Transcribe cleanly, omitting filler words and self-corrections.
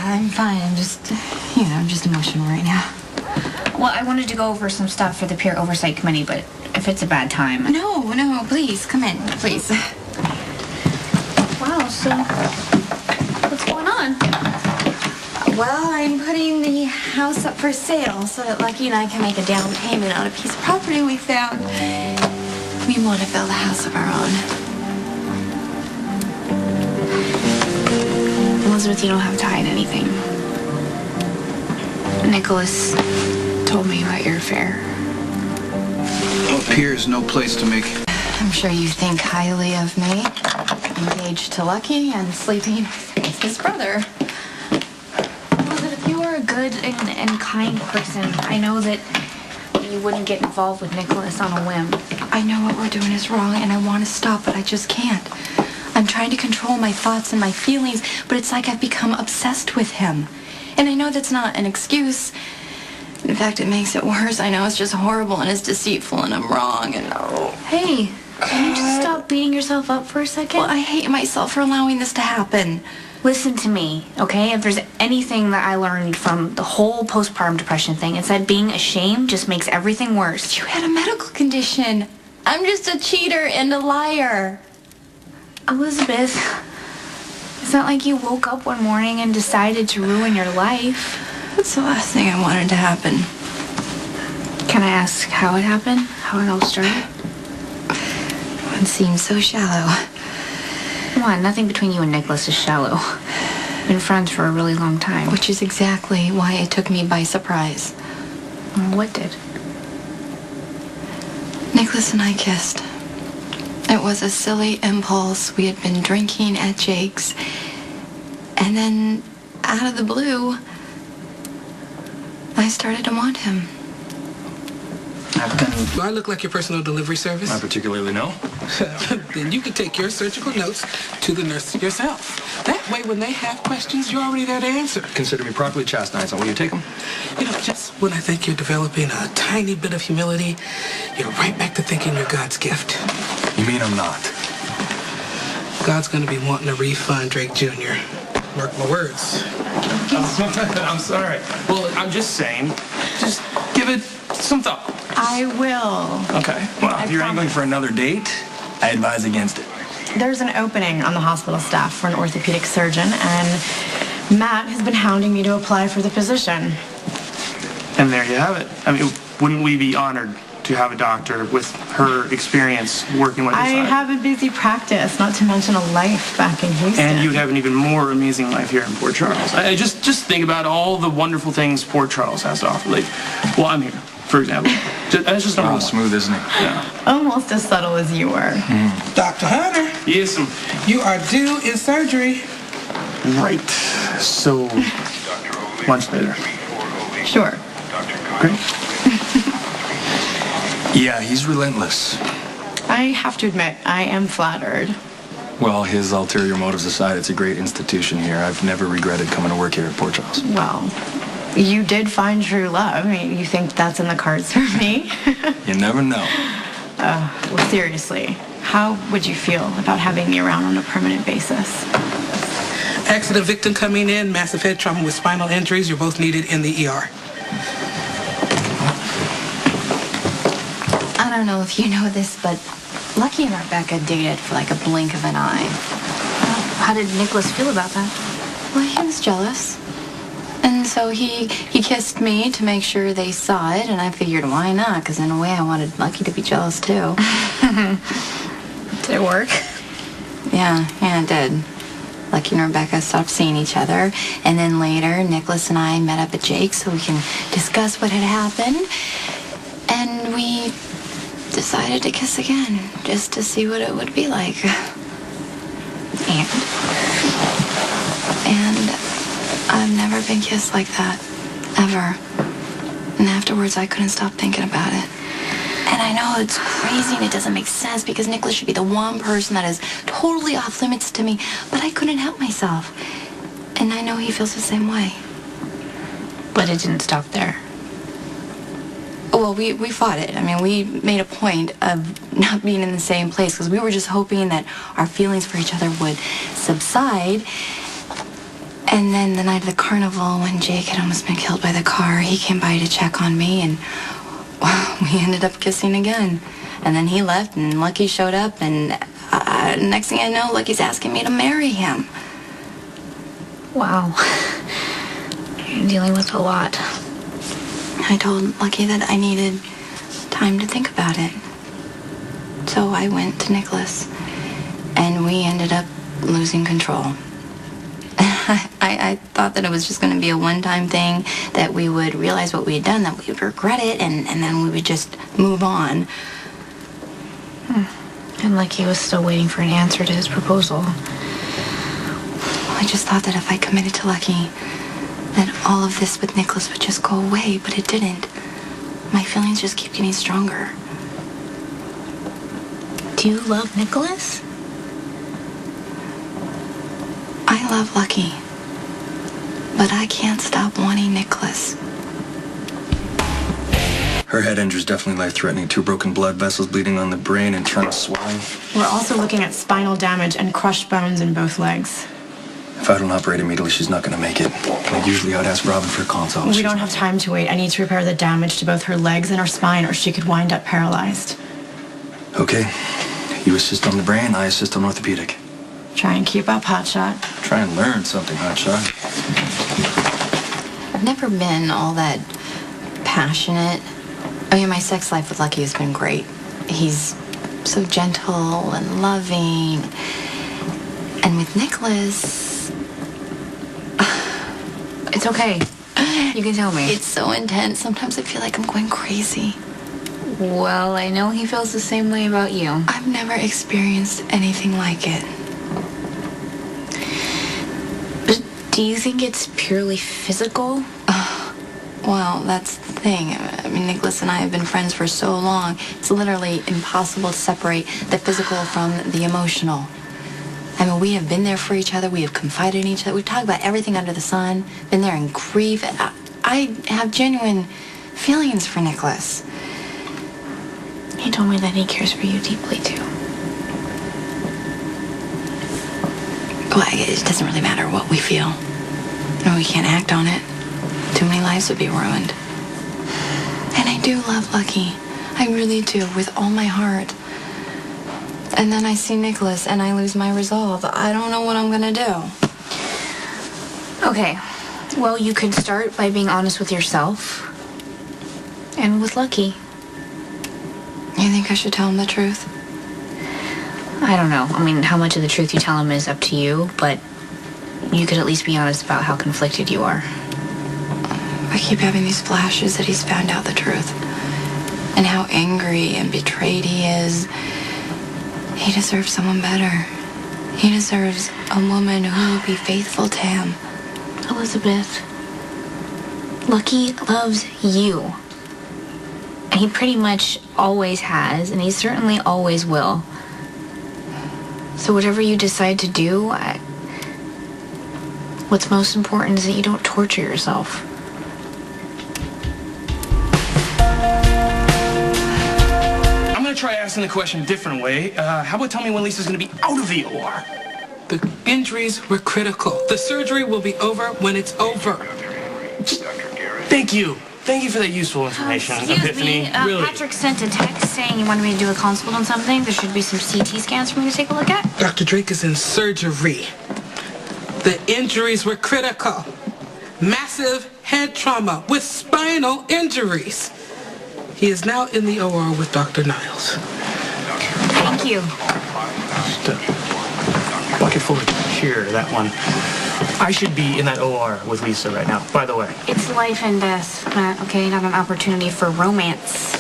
I'm fine. I'm just, just emotional right now. Well, I wanted to go over some stuff for the peer oversight committee, but if it's a bad time... No, please, come in, please. Wow, so what's going on? Well, I'm putting the house up for sale so that Lucky and I can make a down payment on a piece of property we found. We want to build a house of our own. Elizabeth, you don't have to hide anything. Nicholas told me about your affair. Well, Pier is no place to make... I'm sure you think highly of me. Engaged to Lucky and sleeping with his brother. Elizabeth, you are a good and kind person. I know that you wouldn't get involved with Nicholas on a whim. I know what we're doing is wrong, and I want to stop, but I just can't. I'm trying to control my thoughts and my feelings, but it's like I've become obsessed with him. And I know that's not an excuse. In fact, it makes it worse. I know it's just horrible and it's deceitful and I'm wrong and no. Hey, can you just stop beating yourself up for a second? Well, I hate myself for allowing this to happen. Listen to me, okay? If there's anything that I learned from the whole postpartum depression thing, it's that being ashamed just makes everything worse. You had a medical condition. I'm just a cheater and a liar. Elizabeth, it's not like you woke up one morning and decided to ruin your life. That's the last thing I wanted to happen. Can I ask how it happened? How it all started? It seems so shallow. Come on, nothing between you and Nicholas is shallow. Been friends for a really long time. Which is exactly why it took me by surprise. What did? Nicholas and I kissed. It was a silly impulse. We had been drinking at Jake's. And then, out of the blue, I started to want him. Do I look like your personal delivery service? Not particularly, no. Then you can take your surgical notes to the nurse yourself. That way, when they have questions, you're already there to answer. Consider me properly chastised. So will you take them? Just when I think you're developing a tiny bit of humility, you're right back to thinking you're God's gift. You mean I'm not? God's gonna be wanting a refund, Drake Jr. Mark my words. I'm sorry. Well, I'm just saying, just give it some thought. I will. Okay. Well, if you're angling for another date, I advise against it. There's an opening on the hospital staff for an orthopedic surgeon, and Matt has been hounding me to apply for the position. And there you have it. I mean, wouldn't we be honored to have a doctor with her experience working with us? I have a busy practice, not to mention a life back in Houston. And you'd have an even more amazing life here in Port Charles. I just think about all the wonderful things Port Charles has to offer. Like, well, I'm here, for example. That's just real smooth, isn't it? Yeah. Almost as subtle as you were. Dr. Hunter. Yes, you are due in surgery. Right. So, lunch later. Sure. Great. Yeah, he's relentless. I have to admit, I am flattered. Well, his ulterior motives aside, it's a great institution here. I've never regretted coming to work here at Port Charles. Well, you did find true love. I mean, you think that's in the cards for me? You never know. Well, seriously, how would you feel about having me around on a permanent basis? Accident victim coming in, massive head trauma with spinal injuries. You're both needed in the ER. I don't know if you know this, but Lucky and Rebecca dated for like a blink of an eye. How did Nicholas feel about that? Well, he was jealous. And so he kissed me to make sure they saw it, and I figured, why not? Because in a way, I wanted Lucky to be jealous, too. Did it work? Yeah, it did. Lucky and Rebecca stopped seeing each other, and then later, Nicholas and I met up at Jake's so we can discuss what had happened, and we decided to kiss again, just to see what it would be like. And I've never been kissed like that, ever. And afterwards, I couldn't stop thinking about it. And I know it's crazy and it doesn't make sense because Nicholas should be the one person that is totally off limits to me, but I couldn't help myself. And I know he feels the same way. But it didn't stop there. Well, we fought it. I mean, we made a point of not being in the same place because we were just hoping that our feelings for each other would subside. And then the night of the carnival, when Jake had almost been killed by the car, he came by to check on me, and well, we ended up kissing again. And then he left, and Lucky showed up, and next thing I know, Lucky's asking me to marry him. Wow. You're dealing with a lot. I told Lucky that I needed time to think about it. So I went to Nicholas, and we ended up losing control. I thought that it was just going to be a one-time thing, that we would realize what we had done, that we would regret it, and then we would just move on. And Lucky was still waiting for an answer to his proposal. I just thought that if I committed to Lucky, that all of this with Nicholas would just go away, but it didn't. My feelings just keep getting stronger. Do you love Nicholas? I love Lucky, but I can't stop wanting Nicholas. Her head injury is definitely life-threatening. 2 broken blood vessels, bleeding on the brain, internal swelling. We're also looking at spinal damage and crushed bones in both legs. If I don't operate immediately, she's not going to make it. And usually I'd ask Robin for a consult. We don't have time to wait. I need to repair the damage to both her legs and her spine, or she could wind up paralyzed. Okay. You assist on the brain, I assist on orthopedic. Try and keep up, hotshot. Try and learn something, hotshot. I've never been all that passionate. I mean, my sex life with Lucky has been great. He's so gentle and loving. And with Nicholas, It's okay. You can tell me. it's so intense. Sometimes I feel like I'm going crazy. Well, I know he feels the same way about you. I've never experienced anything like it. But do you think it's purely physical? Well, that's the thing. I mean, Nicholas and I have been friends for so long. It's literally impossible to separate the physical from the emotional. I mean, we have been there for each other. We have confided in each other. We've talked about everything under the sun. Been there in grief. I have genuine feelings for Nicholas. He told me that he cares for you deeply, too. Well, it doesn't really matter what we feel. No, we can't act on it. Too many lives would be ruined. And I do love Lucky. I really do, with all my heart. And then I see Nicholas and I lose my resolve. I don't know what I'm gonna do. Okay. Well, you could start by being honest with yourself. And with Lucky. You think I should tell him the truth? I don't know. I mean, how much of the truth you tell him is up to you, but you could at least be honest about how conflicted you are. I keep having these flashes that he's found out the truth. And how angry and betrayed he is. He deserves someone better. He deserves a woman who will be faithful to him. Elizabeth, Lucky loves you. And he pretty much always has, and he certainly always will. So whatever you decide to do, what's most important is that you don't torture yourself. I'm gonna try asking the question a different way. How about tell me when Lisa's gonna be out of the OR? The injuries were critical. The surgery will be over when it's over. Thank you. Thank you for that useful information, Epiphany. Really. Patrick sent a text saying he wanted me to do a consult on something. There should be some CT scans for me to take a look at. Dr. Drake is in surgery. The injuries were critical. Massive head trauma with spinal injuries. He is now in the OR with Dr. Niles. Thank you. Just a bucket full of cheer, that one. I should be in that OR with Lisa right now, by the way. It's life and death, Matt, okay? Not an opportunity for romance.